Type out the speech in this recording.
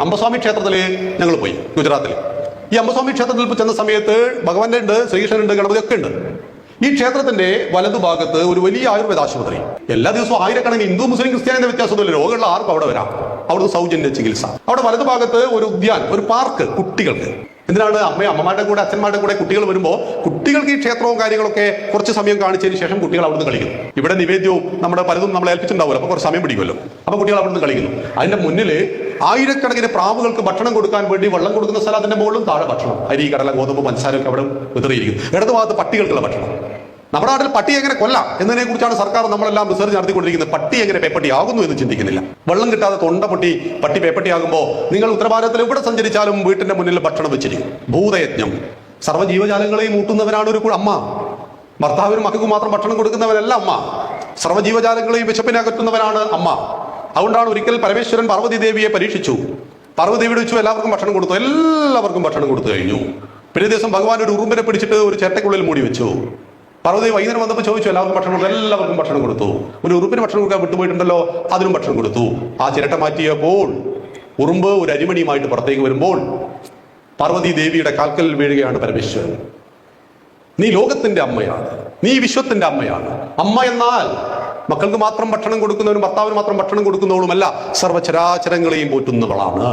അംബസ്വാമി ക്ഷേത്രത്തിൽ ഞങ്ങൾ പോയി, ഗുജറാത്തിൽ. ഈ അംബസ്വാമി ക്ഷേത്രത്തിൽ ചെന്ന സമയത്ത് ഭഗവാന്റെ ഉണ്ട്, ശ്രീകൃഷ്ണനുണ്ട്, ഗണപതി ഒക്കെ ഉണ്ട്. ഈ ക്ഷേത്രത്തിന്റെ വലതുഭാഗത്ത് ഒരു വലിയ ആയുർവേദ ആശുപത്രി. എല്ലാ ദിവസവും ആയിരക്കണക്കിന് ഹിന്ദു മുസ്ലിം ക്രിസ്ത്യാനിയുടെ വ്യത്യാസമൊന്നുമില്ല, രോഗമുള്ള ആർക്കും അവിടെ വരാം. അവിടുന്ന് സൗജന്യ ചികിത്സ. അവിടെ വലതുഭാഗത്ത് ഒരു ഉദ്യാൻ, ഒരു പാർക്ക് കുട്ടികൾക്ക്. എന്തിനാണ് അമ്മമാരുടെ കൂടെ അച്ഛന്മാരുടെ കൂടെ കുട്ടികൾ വരുമ്പോൾ കുട്ടികൾക്ക് ഈ ക്ഷേത്രവും കാര്യങ്ങളൊക്കെ കുറച്ച് സമയം കാണിച്ചതിന് ശേഷം കുട്ടികൾ അവിടുന്ന് കളിക്കുന്നു. ഇവിടെ നിവേദ്യവും നമ്മുടെ പലതും നമ്മളെ ഏൽപ്പിച്ചിട്ടുണ്ടാവില്ല, അപ്പൊ കുറച്ച് സമയം പിടിക്കുമല്ലോ. അപ്പൊ കുട്ടികൾ അവിടുന്ന് കളിക്കുന്നു. അതിന്റെ മുന്നിൽ ആയിരക്കണക്കിന് പ്രാവുകൾക്ക് ഭക്ഷണം കൊടുക്കാൻ വേണ്ടി വെള്ളം കൊടുക്കുന്ന സ്ഥലം, അതിന്റെ മുകളിലും താഴെ ഭക്ഷണം, അരി, കടല, ഗോതമ്പ്, പഞ്ചസാരയൊക്കെ അവിടെ വിതറിയിരിക്കുന്നു. ഇടതുഭാഗത്ത് പട്ടികൾക്കുള്ള ഭക്ഷണം. നമ്മുടെ നാട്ടിൽ പട്ടി എങ്ങനെ കൊല്ലാം എന്നതിനെ കുറിച്ചാണ് സർക്കാർ നമ്മളെല്ലാം റിസർച്ച് നടത്തിക്കൊണ്ടിരിക്കുന്നത്. പട്ടി എങ്ങനെ പേപ്പട്ടിയാകുന്നു എന്ന് ചിന്തിക്കുന്നില്ല. വെള്ളം കിട്ടാതെ തൊണ്ട പൊട്ടി പട്ടി പേപ്പട്ടിയാകുമ്പോൾ നിങ്ങൾ ഉത്തരഭാരതത്തിൽ എവിടെ സഞ്ചരിച്ചാലും വീട്ടിന്റെ മുന്നിൽ ഭക്ഷണം വെച്ചിരിക്കും. ഭൂതയജ്ഞം. സർവ്വജീവജാലങ്ങളെയും ഊട്ടുന്നവരാണ് ഒരു അമ്മ. ഭർത്താവിനും മക്കൾക്കും മാത്രം ഭക്ഷണം കൊടുക്കുന്നവരല്ല അമ്മ. സർവ്വജീവജാലങ്ങളെയും വിശപ്പിനെ അകറ്റുന്നവരാണ് അമ്മ. അതുകൊണ്ടാണ് ഒരിക്കൽ പരമേശ്വരൻ പാർവതി ദേവിയെ പരീക്ഷിച്ചു. പാർവതി ദേവിയോട് വെച്ചു എല്ലാവർക്കും ഭക്ഷണം കൊടുത്തു. എല്ലാവർക്കും ഭക്ഷണം കൊടുത്തു കഴിഞ്ഞു. പിറ്റേ ദിവസം ഭഗവാൻ ഒരു ഉറുമ്പിനെ പിടിച്ചിട്ട് ഒരു ചേട്ടയ്ക്കുള്ളിൽ മൂടി വെച്ചു. പാർവതി വൈകുന്നേരം വന്നപ്പോൾ ചോദിച്ചു, എല്ലാവർക്കും ഭക്ഷണം കൊടുത്തു? എല്ലാവർക്കും ഭക്ഷണം കൊടുത്തു. ഒരു ഉറുപ്പിന് ഭക്ഷണം കൊടുക്കാൻ വിട്ടുപോയിട്ടുണ്ടല്ലോ, അതിനും ഭക്ഷണം കൊടുത്തു. ആ ചിരട്ട മാറ്റിയപ്പോൾ ഉറുമ്പ് ഒരു അരിമണിയുമായിട്ട് പുറത്തേക്ക് വരുമ്പോൾ പാർവതി ദേവിയുടെ കാൽക്കൽ വീഴുകയാണ് പരമേശ്വരൻ. നീ ലോകത്തിന്റെ അമ്മയാണ്, നീ വിശ്വത്തിന്റെ അമ്മയാണ്. അമ്മ എന്നാൽ മക്കൾക്ക് മാത്രം ഭക്ഷണം കൊടുക്കുന്നവരും ഭർത്താവിന് മാത്രം ഭക്ഷണം കൊടുക്കുന്നവളുമല്ല, സർവ്വചരാചരങ്ങളെയും പോറ്റുന്നവളാണ്.